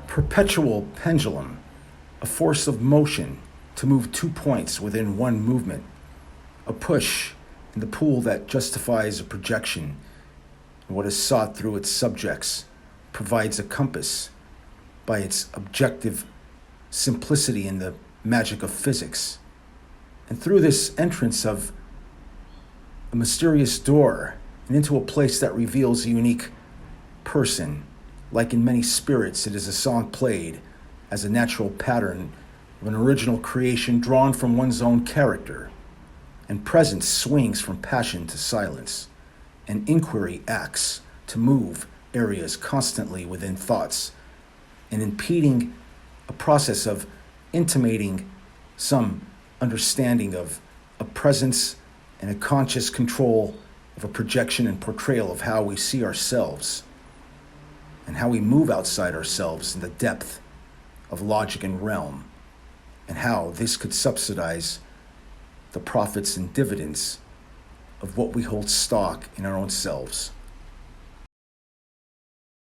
perpetual pendulum, a force of motion to move 2 points within one movement, a push in the pool that justifies a projection, and what is sought through its subjects provides a compass by its objective simplicity in the magic of physics. And through this entrance of a mysterious door and into a place that reveals a unique person, like in many spirits, it is a song played as a natural pattern of an original creation drawn from one's own character, and presence swings from passion to silence, and inquiry acts to move areas constantly within thoughts, and impeding a process of intimating some understanding of a presence and a conscious control of a projection and portrayal of how we see ourselves and how we move outside ourselves in the depth of logic and realm, and how this could subsidize the profits and dividends of what we hold stock in our own selves.